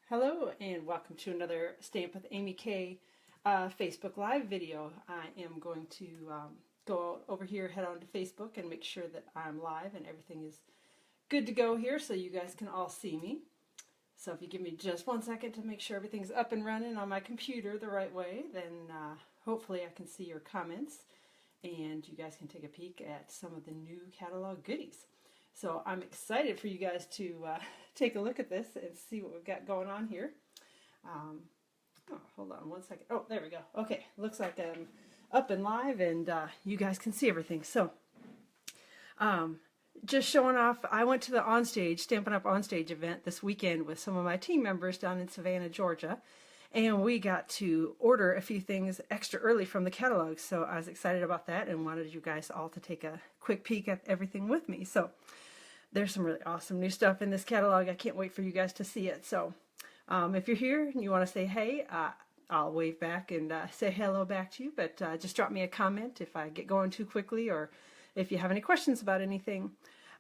Hello and welcome to another Stamp with Amy K Facebook Live video. I am going to go over here, head on to Facebook and make sure that I'm live and everything is good to go here so you guys can all see me. So if you give me just 1 second to make sure everything's up and running on my computer the right way, then hopefully I can see your comments and you guys can take a peek at some of the new catalog goodies. So I'm excited for you guys to take a look at this and see what we've got going on here. Hold on 1 second. Oh, there we go. Okay, looks like I'm up and live and you guys can see everything. So just showing off, I went to the Onstage, Stampin' Up! Onstage event this weekend with some of my team members down in Savannah, Georgia. And we got to order a few things extra early from the catalog. So I was excited about that and wanted you guys all to take a quick peek at everything with me. So there's some really awesome new stuff in this catalog. I can't wait for you guys to see it. So if you're here and you want to say hey, I'll wave back and say hello back to you. But just drop me a comment if I get going too quickly or if you have any questions about anything.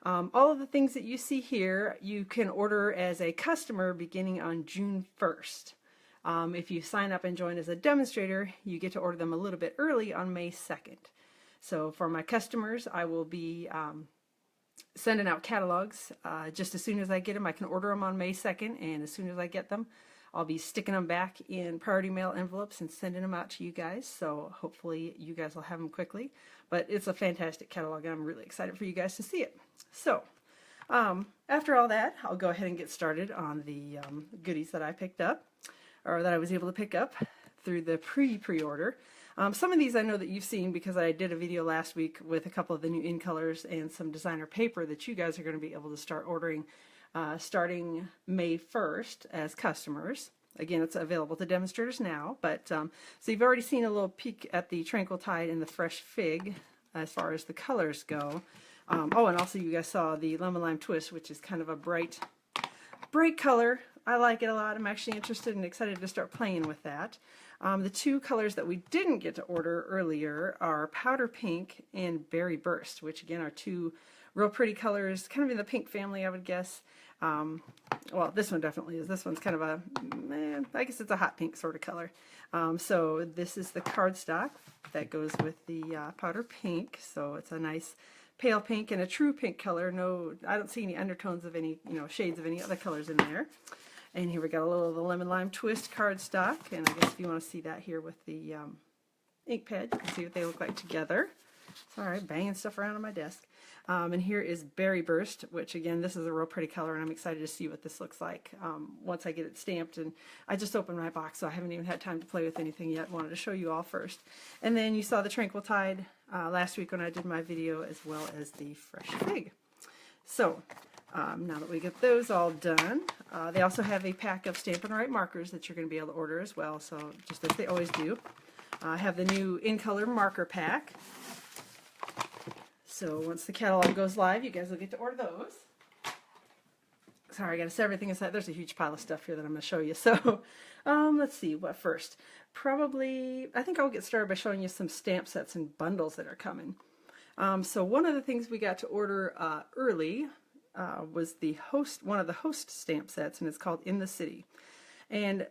All of the things that you see here, you can order as a customer beginning on June 1st. If you sign up and join as a demonstrator, you get to order them a little bit early on May 2nd. So for my customers, I will be sending out catalogs just as soon as I get them. I can order them on May 2nd, and as soon as I get them, I'll be sticking them back in priority mail envelopes and sending them out to you guys. So hopefully you guys will have them quickly. But it's a fantastic catalog, and I'm really excited for you guys to see it. So after all that, I'll go ahead and get started on the goodies that I picked up, or that I was able to pick up through the pre-order. Some of these I know that you've seen because I did a video last week with a couple of the new in colors and some designer paper that you guys are going to be able to start ordering starting May 1st as customers. Again, it's available to demonstrators now, but so you've already seen a little peek at the Tranquil Tide and the Fresh Fig as far as the colors go. Oh, and also you guys saw the Lemon Lime Twist, which is kind of a bright color. I like it a lot. I'm actually interested and excited to start playing with that. The two colors that we didn't get to order earlier are Powder Pink and Berry Burst, which again are two real pretty colors, kind of in the pink family, I would guess. Well, this one definitely is. This one's kind of a, I guess it's a hot pink sort of color. So this is the cardstock that goes with the Powder Pink. So it's a nice pale pink and a true pink color. No, I don't see any undertones of any, shades of any other colors in there. And here we got a little of the Lemon Lime Twist cardstock, and I guess if you want to see that here with the ink pad, you can see what they look like together. Sorry, banging stuff around on my desk. And here is Berry Burst, which again, this is a real pretty color, and I'm excited to see what this looks like once I get it stamped. And I just opened my box, so I haven't even had time to play with anything yet. Wanted to show you all first. And then you saw the Tranquil Tide last week when I did my video, as well as the Fresh Fig. So now that we get those all done, they also have a pack of Stampin' Right markers that you're going to be able to order as well, so just as they always do. I have the new in color marker pack. So once the catalog goes live, you guys will get to order those. Sorry, I got to set everything aside. There's a huge pile of stuff here that I'm going to show you. So let's see, what first? Probably, I think I'll get started by showing you some stamp sets and bundles that are coming. So one of the things we got to order early was one of the host stamp sets, and it's called In the City. And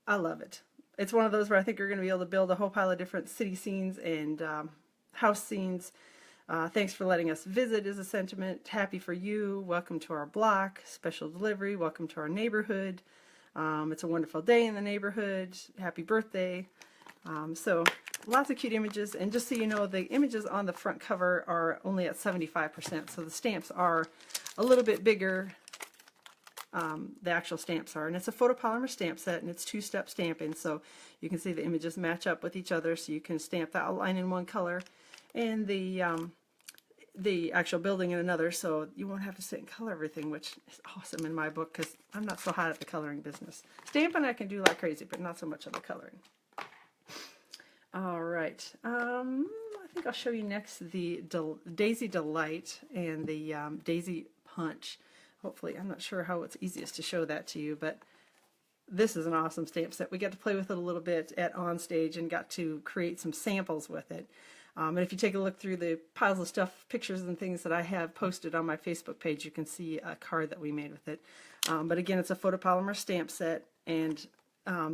I love it. It's one of those where I think you're going to be able to build a whole pile of different city scenes and house scenes. Thanks for letting us visit is a sentiment. Happy for you. Welcome to our block. Special delivery. Welcome to our neighborhood. It's a wonderful day in the neighborhood. Happy birthday. So lots of cute images, and just so you know, the images on the front cover are only at 75%, so the stamps are a little bit bigger. The actual stamps are, and it's a photopolymer stamp set, and it's two-step stamping, so you can see the images match up with each other, so you can stamp the outline in one color and the actual building in another, so you won't have to sit and color everything, which is awesome in my book because I'm not so hot at the coloring business. Stamping I can do like crazy, but not so much on the coloring. All right, I think I'll show you next the Daisy Delight and the Daisy Punch. Hopefully, I'm not sure how it's easiest to show that to you, but this is an awesome stamp set. We got to play with it a little bit at Onstage and got to create some samples with it. And if you take a look through the piles of stuff, pictures and things that I have posted on my Facebook page, you can see a card that we made with it. But again, it's a photopolymer stamp set, and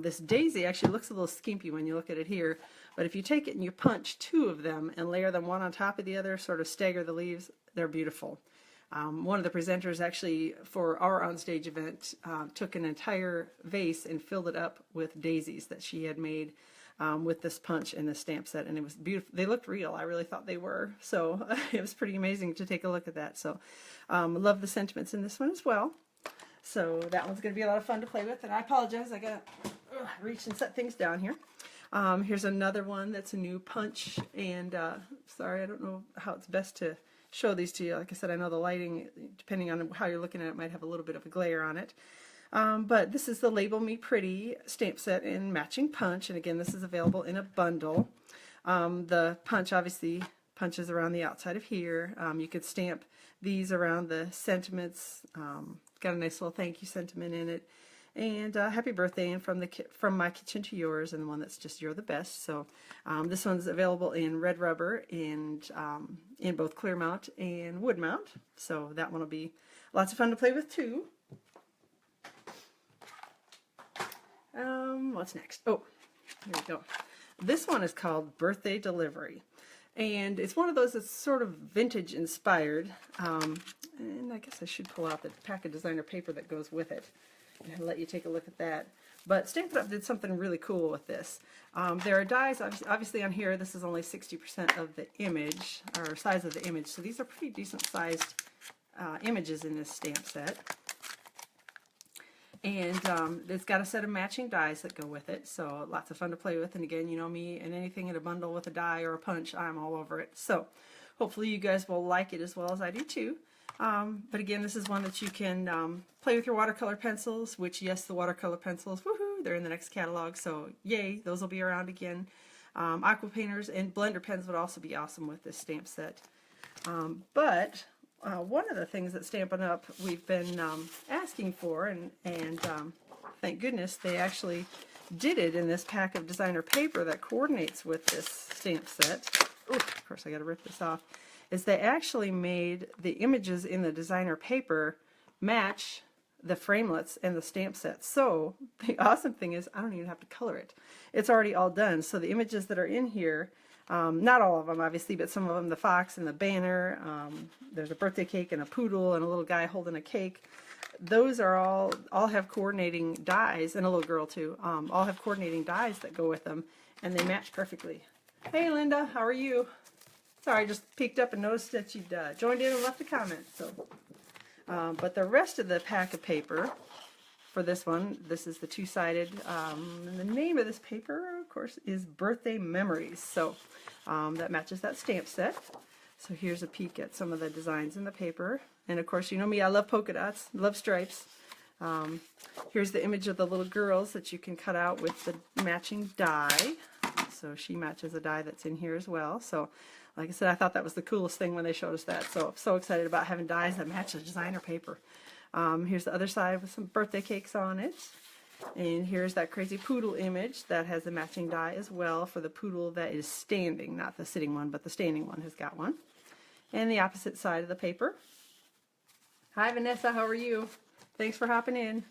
this daisy actually looks a little skimpy when you look at it here, but if you take it and you punch 2 of them and layer them one on top of the other, sort of stagger the leaves, they're beautiful. One of the presenters actually for our onstage event took an entire vase and filled it up with daisies that she had made with this punch and this stamp set, and it was beautiful. They looked real. I really thought they were, so it was pretty amazing to take a look at that. So love the sentiments in this one as well. So that one's going to be a lot of fun to play with, and I apologize, I gotta reach and set things down here. Here's another one that's a new punch, and sorry, I don't know how it's best to show these to you. Like I said, I know the lighting, depending on how you're looking at it, might have a little bit of a glare on it. But this is the Label Me Pretty stamp set in matching punch, and again, this is available in a bundle. The punch obviously punches around the outside of here. You could stamp these around the sentiments. Got a nice little thank you sentiment in it, and happy birthday, and from my kitchen to yours, and the one that's just you're the best. So this one's available in red rubber and in both clear mount and wood mount. So that one will be lots of fun to play with too. What's next? Oh, here we go. This one is called Birthday Delivery, and it's one of those that's sort of vintage inspired. And I guess I should pull out the pack of designer paper that goes with it and let you take a look at that. But Stampin' Up! Did something really cool with this. There are dies, obviously on here, this is only 60% of the image, or size of the image, so these are pretty decent sized images in this stamp set. And it's got a set of matching dies that go with it, so lots of fun to play with. And again, you know me, and anything in a bundle with a die or a punch, I'm all over it. So hopefully you guys will like it as well as I do too. But again, this is one that you can play with your watercolor pencils, which, yes, the watercolor pencils, woohoo, they're in the next catalog, so yay, those will be around again. Aqua painters and blender pens would also be awesome with this stamp set. But one of the things that Stampin' Up! We've been asking for, and thank goodness they actually did it in this pack of designer paper that coordinates with this stamp set. Ooh, of course I got to rip this off. Is they actually made the images in the designer paper match the framelits and the stamp set. So the awesome thing is I don't even have to color it. It's already all done. So the images that are in here, not all of them obviously, but some of them, the fox and the banner, there's a birthday cake and a poodle and a little guy holding a cake. Those are all have coordinating dies, and a little girl too, all have coordinating dies that go with them, and they match perfectly. Hey Linda, how are you? Sorry, I just peeked up and noticed that you'd joined in and left a comment. So, but the rest of the pack of paper for this one, this is the two-sided, and the name of this paper, of course, is Birthday Memories. So that matches that stamp set. So here's a peek at some of the designs in the paper. And of course, you know me, I love polka dots, love stripes. Here's the image of the little girls that you can cut out with the matching die. So she matches a die that's in here as well. So like I said, I thought that was the coolest thing when they showed us that. So excited about having dies that match the designer paper. Here's the other side with some birthday cakes on it. And here's that crazy poodle image that has a matching die as well for the poodle that is standing, not the sitting one, but the standing one has got one. And the opposite side of the paper. Hi Vanessa, how are you? Thanks for hopping in.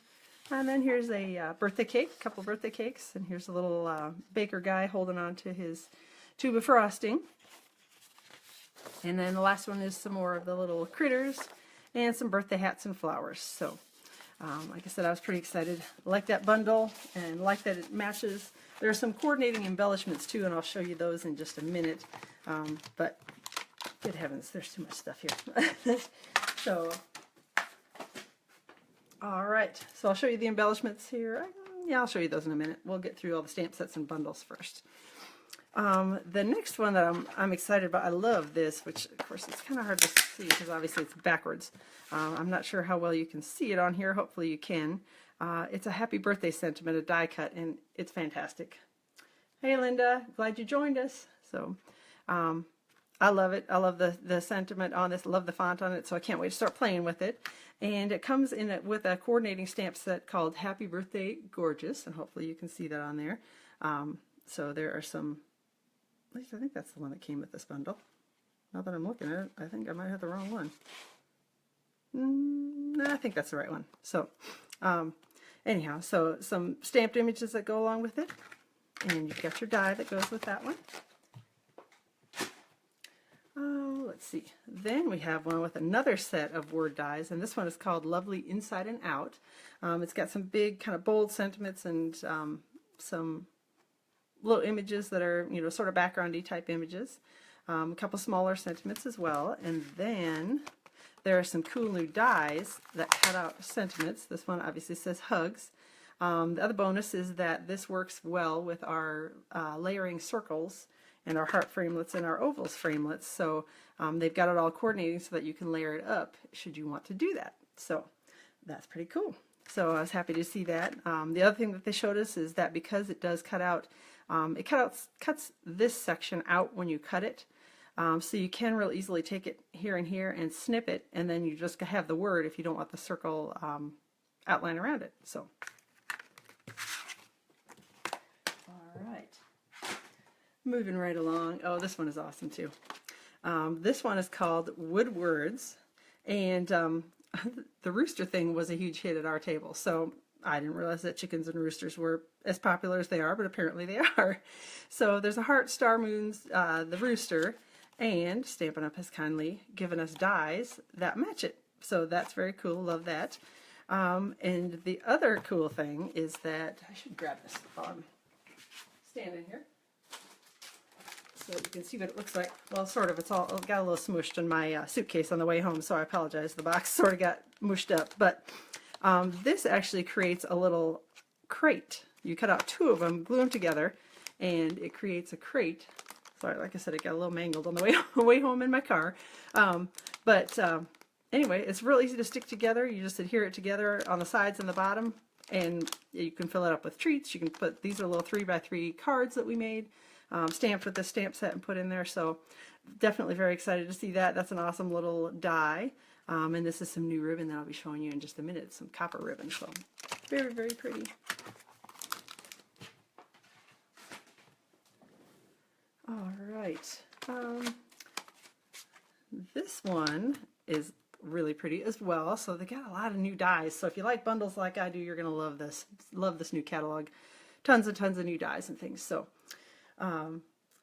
And then here's a birthday cake, a couple birthday cakes, and here's a little baker guy holding on to his tube of frosting. And then the last one is some more of the little critters and some birthday hats and flowers. So, like I said, I was pretty excited. I like that bundle and like that it matches. There are some coordinating embellishments too, and I'll show you those in just a minute. But good heavens, there's too much stuff here. So, all right. So I'll show you the embellishments here. Yeah, I'll show you those in a minute. We'll get through all the stamp sets and bundles first. The next one that I'm excited about, I love this, which of course it's kind of hard to see because obviously it's backwards. I'm not sure how well you can see it on here. Hopefully you can. It's a happy birthday sentiment, a die cut, and it's fantastic. Hey Linda, glad you joined us. So I love it. I love the sentiment on this. I love the font on it, so I can't wait to start playing with it. And it comes in with a coordinating stamp set called Happy Birthday Gorgeous, and hopefully you can see that on there. So there are some, at least I think that's the one that came with this bundle. Now that I'm looking at it, I think I might have the wrong one. I think that's the right one. So anyhow, so some stamped images that go along with it, and you've got your die that goes with that one. Let's see. Then we have one with another set of word dies, and this one is called Lovely Inside and Out. It's got some big kind of bold sentiments and some little images that are, you know, sort of backgroundy type images. A couple smaller sentiments as well, and then there are some cool new dies that cut out sentiments. This one obviously says hugs. The other bonus is that this works well with our layering circles and our heart framelits and our ovals framelits. So they've got it all coordinating so that you can layer it up should you want to do that. So that's pretty cool. So I was happy to see that. The other thing that they showed us is that because it does cut out, cuts this section out when you cut it. So you can real easily take it here and here and snip it, and then you just have the word if you don't want the circle outline around it. So, all right, moving right along. Oh, this one is awesome too. This one is called Woodwards, and the rooster thing was a huge hit at our table. So I didn't realize that chickens and roosters were as popular as they are, but apparently they are. So there's a heart, star, moons, the rooster, and Stampin' Up! Has kindly given us dies that match it. So that's very cool. Love that. And the other cool thing is that, I should grab this while I'm standing here so you can see what it looks like. Well, sort of. It got a little smushed in my suitcase on the way home, so I apologize. The box sort of got mushed up. But this actually creates a little crate. You cut out two of them, glue them together, and it creates a crate. Sorry, like I said, it got a little mangled on the way home in my car. Anyway, it's real easy to stick together. You just adhere it together on the sides and the bottom, and you can fill it up with treats. You can put, these are little 3x3 cards that we made, stamped with this stamp set and put in there. So definitely very excited to see that. That's an awesome little die. And this is some new ribbon that I'll be showing you in just a minute. Some copper ribbon. So very, very pretty. All right. This one is really pretty as well. So they got a lot of new dies. So if you like bundles like I do, you're going to love this. Love this new catalog. Tons and tons of new dies and things. So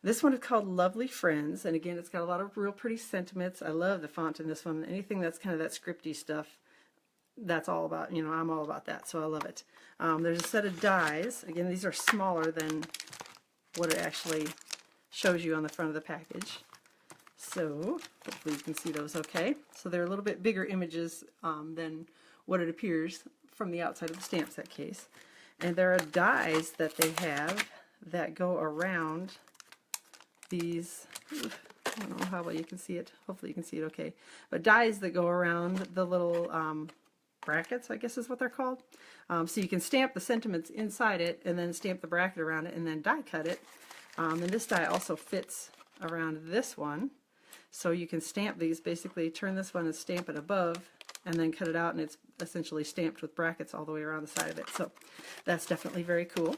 this one is called Lovely Friends. And again, it's got a lot of real pretty sentiments. I love the font in this one. Anything that's kind of that scripty stuff, that's all about, you know, I'm all about that. So I love it. There's a set of dies. Again, these are smaller than what it actually shows you on the front of the package. So hopefully you can see those okay. So they're a little bit bigger images than what it appears from the outside of the stamp set case. And there are dies that they have that go around these, I don't know how well you can see it. Hopefully you can see it okay. But dies that go around the little brackets, I guess is what they're called. So you can stamp the sentiments inside it and then stamp the bracket around it and then die cut it. And this die also fits around this one. So you can stamp these, basically turn this one and stamp it above and then cut it out, and it's essentially stamped with brackets all the way around the side of it. So that's definitely very cool.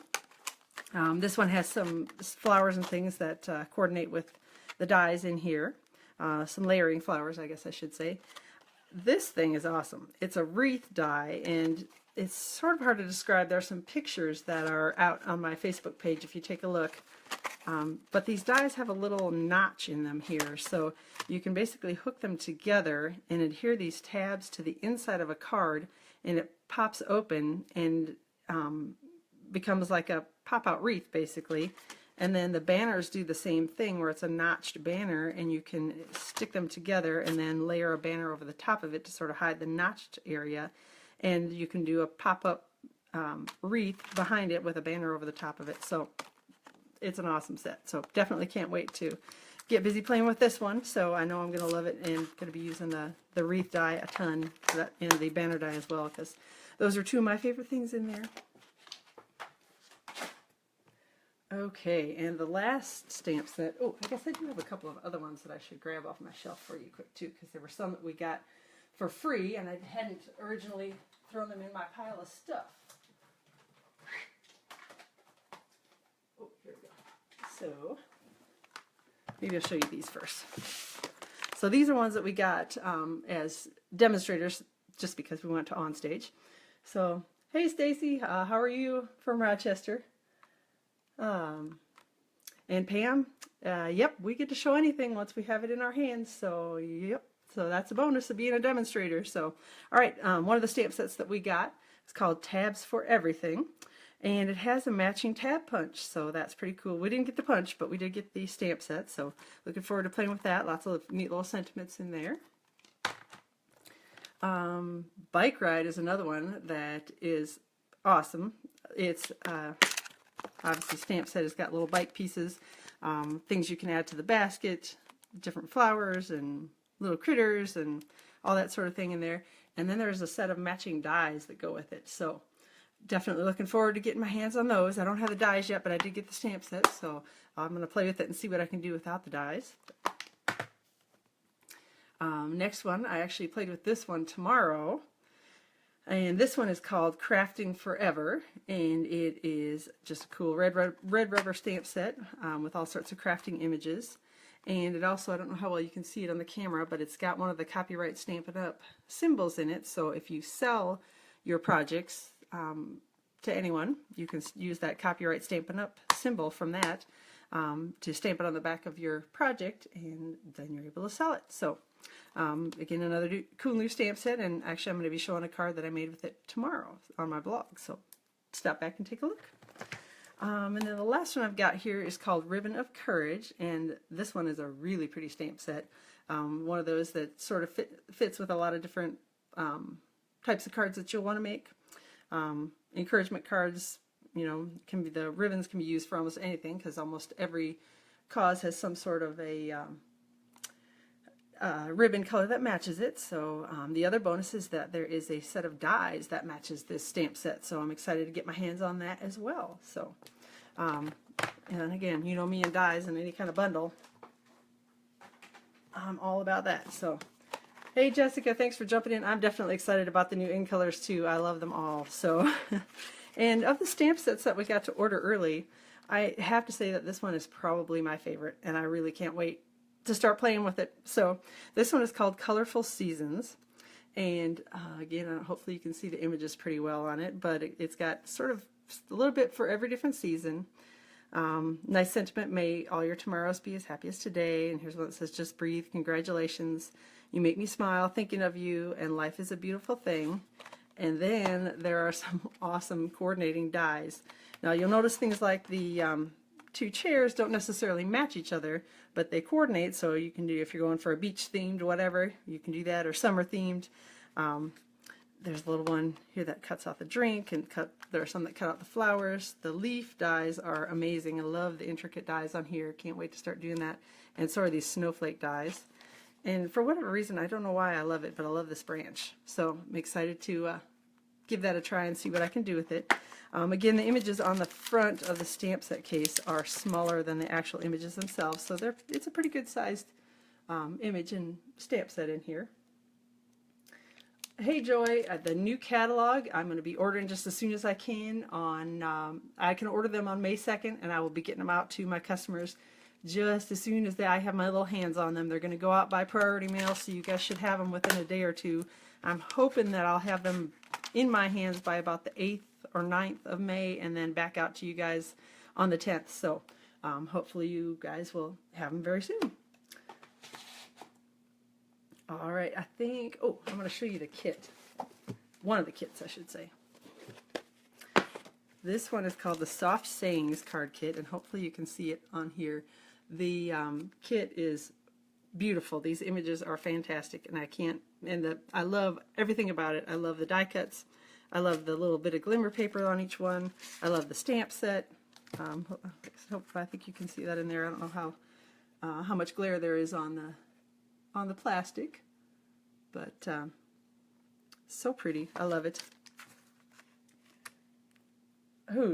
This one has some flowers and things that coordinate with the dies in here. Some layering flowers, I guess I should say. This thing is awesome. It's a wreath die, and it's sort of hard to describe. There are some pictures that are out on my Facebook page if you take a look. But these dies have a little notch in them here, so you can basically hook them together and adhere these tabs to the inside of a card, and it pops open and becomes like a pop-out wreath basically. And then the banners do the same thing, where it's a notched banner, and you can stick them together and then layer a banner over the top of it to sort of hide the notched area, and you can do a pop-up wreath behind it with a banner over the top of it. So it's an awesome set. So definitely can't wait to get busy playing with this one. So I know I'm going to love it, and going to be using the wreath die a ton, and the banner die as well, because those are two of my favorite things in there. Okay, and the last stamp set, oh, I guess I do have a couple of other ones that I should grab off my shelf for you quick too, because there were some that we got for free, and I hadn't originally thrown them in my pile of stuff. Oh, here we go. So maybe I'll show you these first. So these are ones that we got as demonstrators just because we went to onstage. So, hey Stacy, how are you from Rochester? And Pam, yep, we get to show anything once we have it in our hands. So, yep, so that's a bonus of being a demonstrator. So, all right, one of the stamp sets that we got is called Tabs for Everything. And it has a matching tab punch, so that's pretty cool. We didn't get the punch, but we did get the stamp set, so looking forward to playing with that. Lots of neat little sentiments in there. Bike Ride is another one that is awesome. It's obviously stamp set has got little bike pieces, things you can add to the basket, different flowers and little critters and all that sort of thing in there. And then there's a set of matching dies that go with it. So definitely looking forward to getting my hands on those. I don't have the dies yet, but I did get the stamp set, so I'm going to play with it and see what I can do without the dies. Next one, I actually played with this one tomorrow, and this one is called Crafting Forever, and it is just a cool red rubber stamp set with all sorts of crafting images. And it also, I don't know how well you can see it on the camera, but it's got one of the copyright Stampin' Up! Symbols in it, so if you sell your projects to anyone, you can use that copyright Stampin' Up! Symbol from that to stamp it on the back of your project, and then you're able to sell it. So again, another cool new stamp set, and actually I'm going to be showing a card that I made with it tomorrow on my blog, so stop back and take a look. And then the last one I've got here is called Ribbon of Courage, and this one is a really pretty stamp set. One of those that sort of fits with a lot of different types of cards that you'll want to make. Encouragement cards, you know, the ribbons can be used for almost anything because almost every cause has some sort of a ribbon color that matches it. So the other bonus is that there is a set of dies that matches this stamp set. So I'm excited to get my hands on that as well. So, and again, you know me and dies in any kind of bundle. I'm all about that. So. Hey Jessica, thanks for jumping in. I'm definitely excited about the new in colors too. I love them all. So, and of the stamp sets that we got to order early, I have to say that this one is probably my favorite, and I really can't wait to start playing with it. So this one is called Colorful Seasons, and again, hopefully you can see the images pretty well on it, but it's got sort of a little bit for every different season. Nice sentiment, may all your tomorrows be as happy as today. And here's one that says, just breathe, congratulations. You make me smile thinking of you, and life is a beautiful thing. And then there are some awesome coordinating dies. Now you'll notice things like the two chairs don't necessarily match each other, but they coordinate, so you can do, if you're going for a beach themed whatever, you can do that, or summer themed. There's a little one here that cuts out the drink, and there are some that cut out the flowers. The leaf dies are amazing. I love the intricate dies on here. Can't wait to start doing that. And so are these snowflake dies. And for whatever reason, I don't know why I love it, but I love this branch. So I'm excited to give that a try and see what I can do with it. Again, the images on the front of the stamp set case are smaller than the actual images themselves, so it's a pretty good sized image and stamp set in here. Hey Joy, the new catalog I'm going to be ordering just as soon as I can. I can order them on May 2nd, and I will be getting them out to my customers just as soon as I have my little hands on them. They're going to go out by priority mail, so you guys should have them within a day or two. I'm hoping that I'll have them in my hands by about the 8th or 9th of May, and then back out to you guys on the 10th. So hopefully you guys will have them very soon. All right, I think, I'm going to show you the kit. One of the kits, I should say. This one is called the Soft Sayings card kit, and hopefully you can see it on here. The kit is beautiful. These images are fantastic, and I love everything about it. I love the die cuts. I love the little bit of glimmer paper on each one. I love the stamp set. I think you can see that in there. I don't know how much glare there is on the plastic, but so pretty. I love it.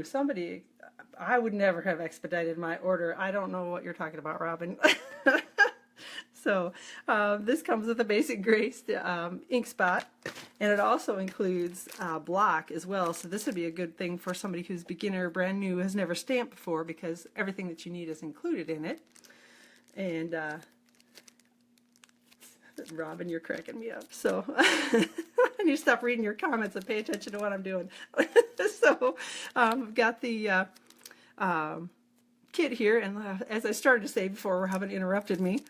Somebody, I would never have expedited my order. I don't know what you're talking about, Robin. So this comes with a basic gray ink spot, and it also includes block as well. So this would be a good thing for somebody who's beginner, brand new, has never stamped before, because everything that you need is included in it. And Robin, you're cracking me up. So I need to stop reading your comments and pay attention to what I'm doing. So I've got the kit here, and as I started to say before Robin interrupted me,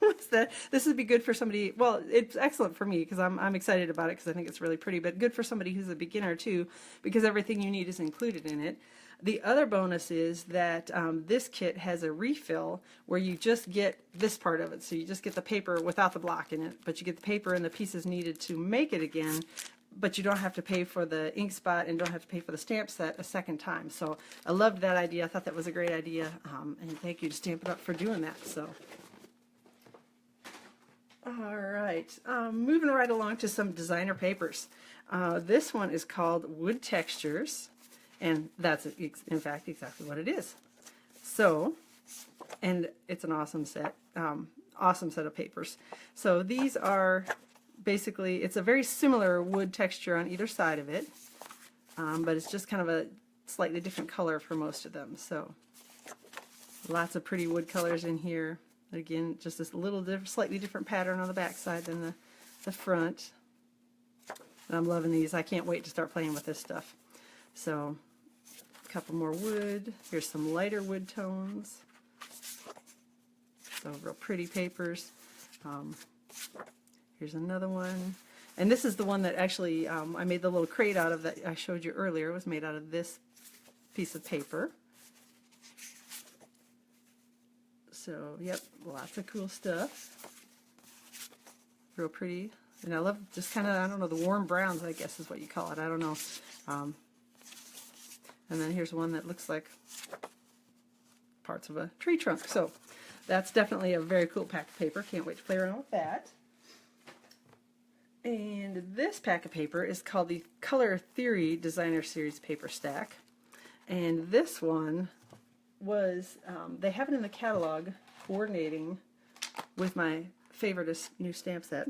was that this would be good for somebody. Well, it's excellent for me because I'm excited about it because I think it's really pretty, but good for somebody who's a beginner too, because everything you need is included in it. The other bonus is that this kit has a refill where you just get this part of it. So you just get the paper without the block in it, but you get the paper and the pieces needed to make it again, but you don't have to pay for the ink spot and don't have to pay for the stamp set a second time. So I loved that idea. I thought that was a great idea, and thank you to Stampin' Up! For doing that. So. All right, moving right along to some designer papers. This one is called Wood Textures. And that's, in fact, exactly what it is. So, and it's an awesome set of papers. So these are basically, it's a very similar wood texture on either side of it, but it's just kind of a slightly different color for most of them. So lots of pretty wood colors in here. Again, just this little slightly different pattern on the back side than the front. And I'm loving these. I can't wait to start playing with this stuff. So, a couple more wood. Here's some lighter wood tones. So, real pretty papers. Here's another one. And this is the one that actually I made the little crate out of that I showed you earlier. It was made out of this piece of paper. So, yep, lots of cool stuff. Real pretty. And I love just kind of, I don't know, the warm browns, I guess is what you call it. I don't know. And then here's one that looks like parts of a tree trunk. So that's definitely a very cool pack of paper. Can't wait to play around with that. And this pack of paper is called the Color Theory Designer Series Paper Stack. And this one was, they have it in the catalog coordinating with my favorite new stamp set.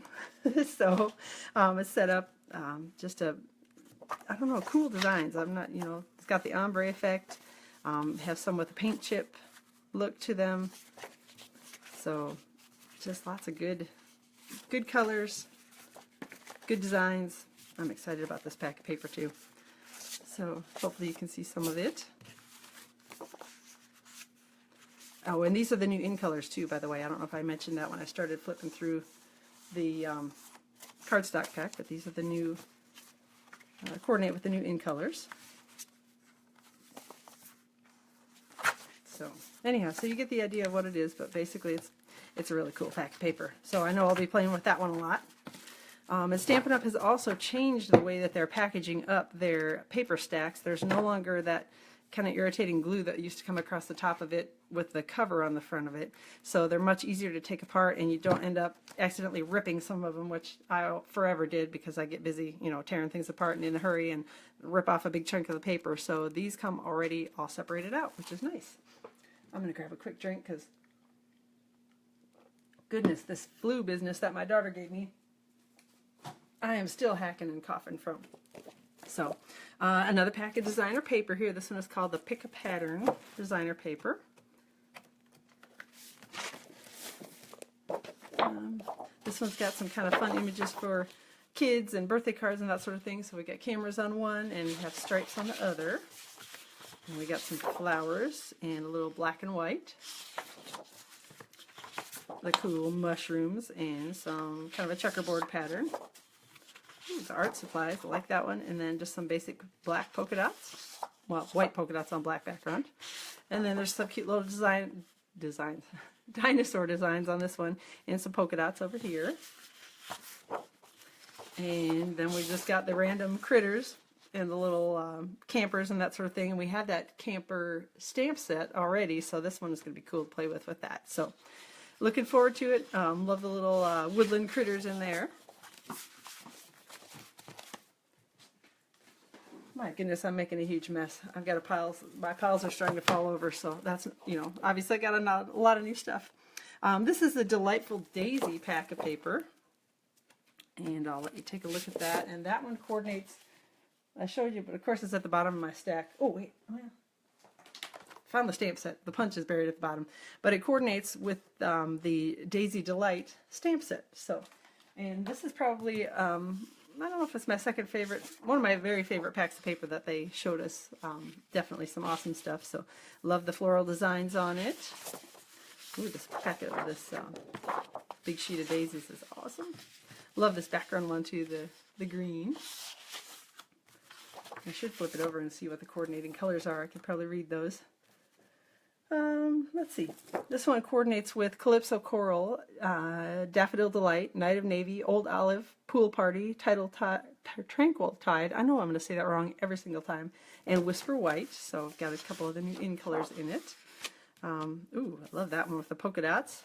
So it's set up just a, I don't know, cool designs. I'm not, you know, it's got the ombre effect, have some with a paint chip look to them. So just lots of good colors, good designs. I'm excited about this pack of paper too. So hopefully you can see some of it. Oh, and these are the new in colors too, by the way. I don't know if I mentioned that when I started flipping through the cardstock pack, but these are the new, coordinate with the new in colors. So anyhow, so you get the idea of what it is, but basically it's a really cool pack of paper. So I know I'll be playing with that one a lot. And Stampin' Up! Has also changed the way that they're packaging up their paper stacks. There's no longer that kind of irritating glue that used to come across the top of it with the cover on the front of it. So they're much easier to take apart, and you don't end up accidentally ripping some of them, which I forever did because I get busy, you know, tearing things apart and in a hurry and rip off a big chunk of the paper. So these come already all separated out, which is nice. I'm going to grab a quick drink because, goodness, this flu business that my daughter gave me, I am still hacking and coughing from. So, another pack of designer paper here. This one is called the Pick a Pattern designer paper. This one's got some kind of fun images for kids and birthday cards and that sort of thing. So we got cameras on one and we have stripes on the other. And we got some flowers and a little black and white. The cool mushrooms and some kind of a checkerboard pattern. The art supplies, I like that one, and then just some basic black polka dots, well, white polka dots on black background, and then there's some cute little designs, dinosaur designs on this one, and some polka dots over here, and then we just got the random critters and the little campers and that sort of thing, and we have that camper stamp set already, so this one is going to be cool to play with that. So looking forward to it. Love the little woodland critters in there. My goodness, I'm making a huge mess. I've got my piles are starting to fall over, so that's, you know, obviously I got a lot of new stuff. This is the Delightful Daisy pack of paper, and I'll let you take a look at that. And that one coordinates, I showed you, but of course it's at the bottom of my stack. Oh, wait, oh yeah. found the stamp set. The punch is buried at the bottom, but it coordinates with the Daisy Delight stamp set. So, and this is probably I don't know if it's my second favorite, one of my very favorite packs of paper that they showed us. Definitely some awesome stuff. So, love the floral designs on it. Ooh, this packet of this big sheet of daisies is awesome. Love this background one too, the green. I should flip it over and see what the coordinating colors are. I could probably read those. Let's see. This one coordinates with Calypso Coral, Daffodil Delight, Night of Navy, Old Olive, Pool Party, Tranquil Tide. I know I'm going to say that wrong every single time. And Whisper White. So I've got a couple of the new in colors in it. Ooh, I love that one with the polka dots.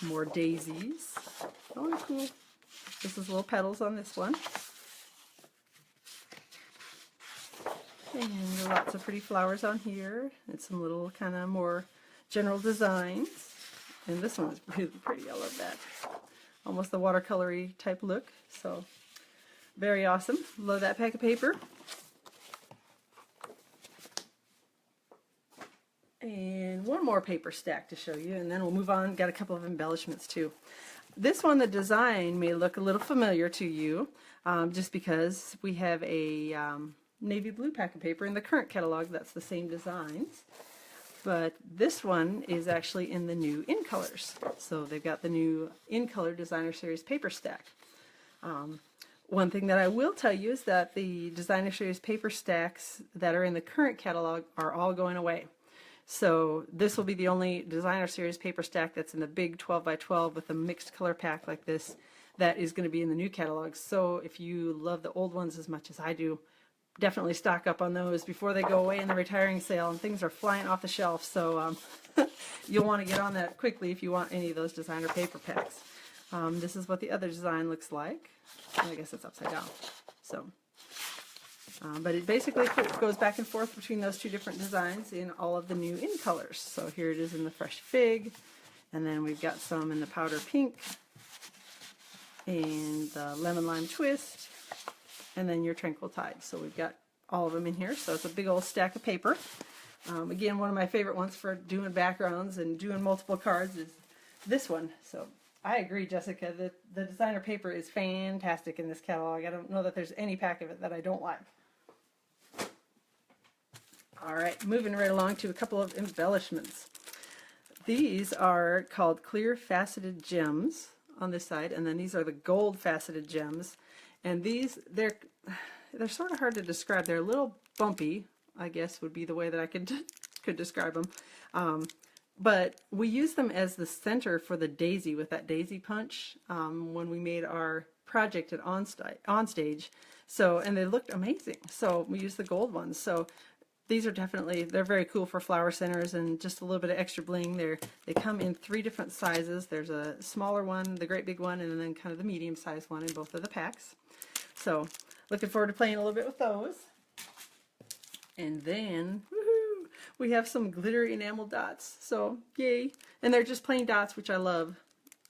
More daisies. Oh, cool. This is little petals on this one. And lots of pretty flowers on here, and some little kind of more general designs. And this one is really pretty. I love that. Almost the watercolory type look. So very awesome. Love that pack of paper. And one more paper stack to show you, and then we'll move on. Got a couple of embellishments too. This one, the design may look a little familiar to you, just because we have a navy blue pack of paper in the current catalog that's the same designs. But this one is actually in the new in colors. So they've got the new in color designer series paper stack. One thing that I will tell you is that the designer series paper stacks that are in the current catalog are all going away. So this will be the only designer series paper stack that's in the big 12 by 12 with a mixed color pack like this that is going to be in the new catalog. So if you love the old ones as much as I do, definitely stock up on those before they go away in the retiring sale, and things are flying off the shelf. So you'll want to get on that quickly if you want any of those designer paper packs. This is what the other design looks like. I guess it's upside down. So. But it basically goes back and forth between those two different designs in all of the new in colors. So here it is in the fresh fig, and then we've got some in the powder pink, and the lemon lime twist, and then your tranquil tide. So we've got all of them in here. So it's a big old stack of paper. Again, one of my favorite ones for doing backgrounds and doing multiple cards is this one. So I agree, Jessica, that the designer paper is fantastic in this catalog. I don't know that there's any pack of it that I don't like. All right, moving right along to a couple of embellishments. These are called clear faceted gems on this side, and then these are the gold faceted gems. And these, they're sort of hard to describe. They're a little bumpy, I guess would be the way that I could describe them. But we use them as the center for the daisy with that daisy punch when we made our project at Onstage. So, and they looked amazing. So we used the gold ones. So these are definitely, they're very cool for flower centers and just a little bit of extra bling. They come in 3 different sizes. There's a smaller one, the great big one, and then kind of the medium sized one in both of the packs. So looking forward to playing a little bit with those. And then, woohoo, we have some glitter enamel dots. So yay. And they're just plain dots, which I love.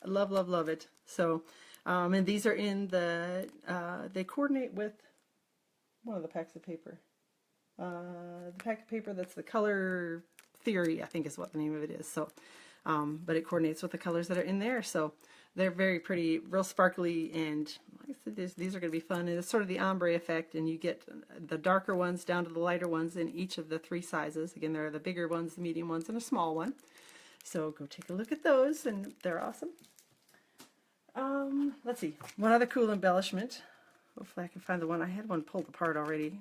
I love, love, love it. So, and these are in the, they coordinate with one of the packs of paper. The pack of paper that's the Color Theory, I think is what the name of it is. So, but it coordinates with the colors that are in there. So they're very pretty, real sparkly, and like I said, these are going to be fun. And it's sort of the ombre effect, and you get the darker ones down to the lighter ones in each of the 3 sizes. Again, there are the bigger ones, the medium ones, and a small one. So go take a look at those, and they're awesome. Let's see, one other cool embellishment. Hopefully I can find the one. I had one pulled apart already.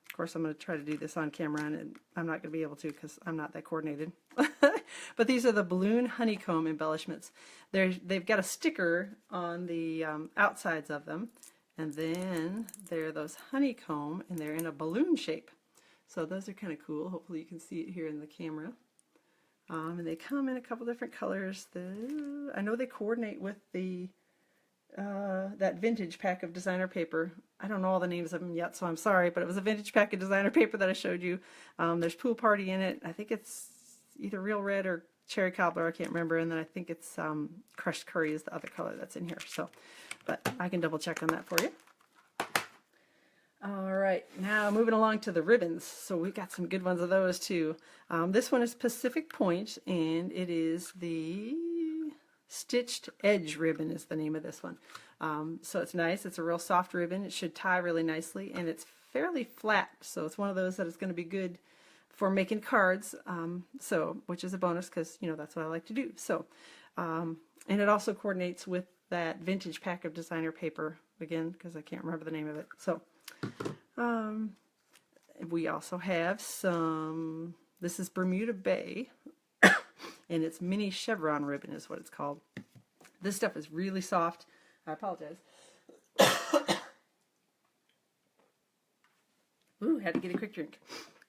Of course, I'm going to try to do this on camera, and I'm not going to be able to because I'm not that coordinated. But these are the balloon honeycomb embellishments. They've got a sticker on the outsides of them, and then they're those honeycomb, and they're in a balloon shape. So those are kind of cool. Hopefully you can see it here in the camera. And they come in a couple different colors. I know they coordinate with the that vintage pack of designer paper. I don't know all the names of them yet, so I'm sorry, but it was a vintage pack of designer paper that I showed you. There's Pool Party in it. I think it's either Real Red or Cherry Cobbler, I can't remember, and then I think it's Crushed Curry is the other color that's in here. So, but I can double check on that for you. All right, now moving along to the ribbons. So we've got some good ones of those too. This one is Pacific Point, and it is the Stitched Edge ribbon is the name of this one. So it's nice. It's a real soft ribbon. It should tie really nicely, and it's fairly flat. So it's one of those that is going to be good for making cards. Which is a bonus because that's what I like to do. So, and it also coordinates with that vintage pack of designer paper again because I can't remember the name of it. So. We also have some, this is Bermuda Bay, and it's mini chevron ribbon is what it's called. This stuff is really soft. I apologize. Ooh, had to get a quick drink.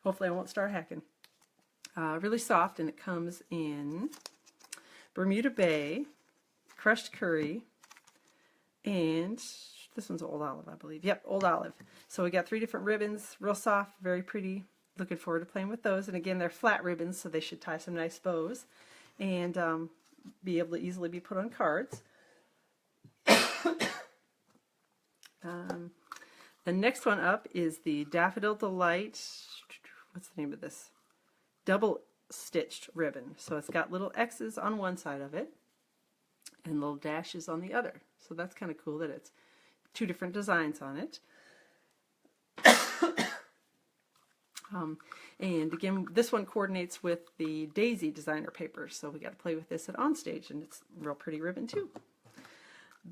Hopefully I won't start hacking. Really soft, and it comes in Bermuda Bay, crushed curry, and this one's Old Olive, I believe. Yep, Old Olive. So we got 3 different ribbons, real soft, very pretty. Looking forward to playing with those. And again, they're flat ribbons, so they should tie some nice bows and be able to easily be put on cards. The next one up is the Daffodil Delight. What's the name of this? Double stitched ribbon. So it's got little X's on one side of it and little dashes on the other. So that's kind of cool that it's 2 different designs on it. And again, this one coordinates with the Daisy designer paper, so we got to play with this at Onstage, and it's a real pretty ribbon too.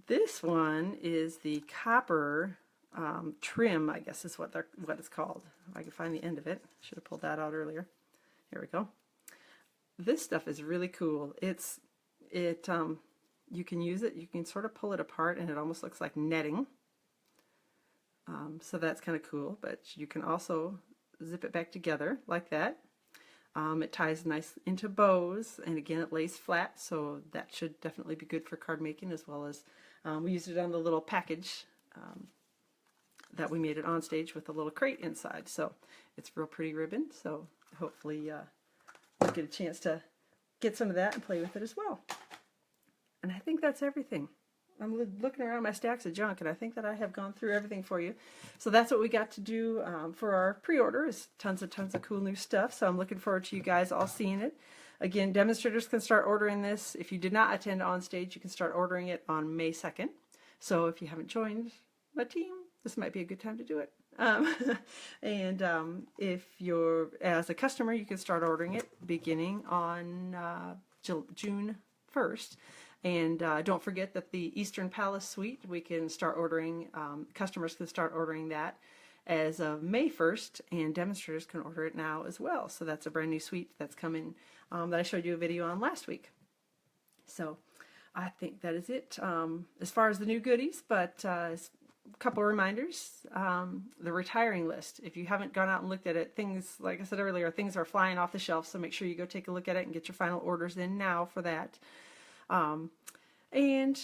This one is the copper trim, I guess is what it's called. If I can find the end of it. Should have pulled that out earlier. Here we go. This stuff is really cool. You can use it, you can sort of pull it apart, and it almost looks like netting. So that's kind of cool, but you can also zip it back together like that. It ties nice into bows, and again it lays flat, so that should definitely be good for card making, as well as we used it on the little package that we made it on stage with a little crate inside. So it's a real pretty ribbon, so hopefully you'll get a chance to get some of that and play with it as well. And I think that's everything. I'm looking around my stacks of junk, and I think that I have gone through everything for you. So that's what we got to do for our pre-order, is tons of cool new stuff. So I'm looking forward to you guys all seeing it. Again, demonstrators can start ordering this. If you did not attend Onstage, you can start ordering it on May 2nd. So if you haven't joined my team, this might be a good time to do it. If you're, as a customer, you can start ordering it beginning on June 1st. And don't forget that the Eastern Palace Suite, we can start ordering, customers can start ordering that as of May 1st, and demonstrators can order it now as well. So that's a brand new suite that's coming that I showed you a video on last week. So I think that is it as far as the new goodies, but a couple of reminders. The retiring list, if you haven't gone out and looked at it, things, like I said earlier, things are flying off the shelf, so make sure you go take a look at it and get your final orders in now for that. And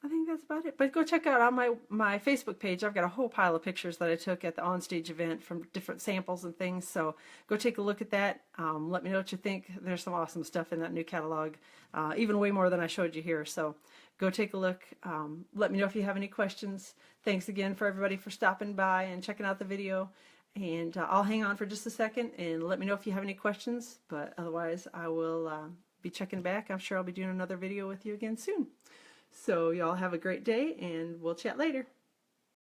I think that's about it. But go check out on my Facebook page. I've got a whole pile of pictures that I took at the Onstage event from different samples and things. So go take a look at that. Let me know what you think. There's some awesome stuff in that new catalog, even way more than I showed you here. So go take a look. Let me know if you have any questions. Thanks again for everybody for stopping by and checking out the video. And I'll hang on for just a second and let me know if you have any questions. But otherwise, I will be checking back. I'm sure I'll be doing another video with you again soon. So y'all have a great day, and we'll chat later.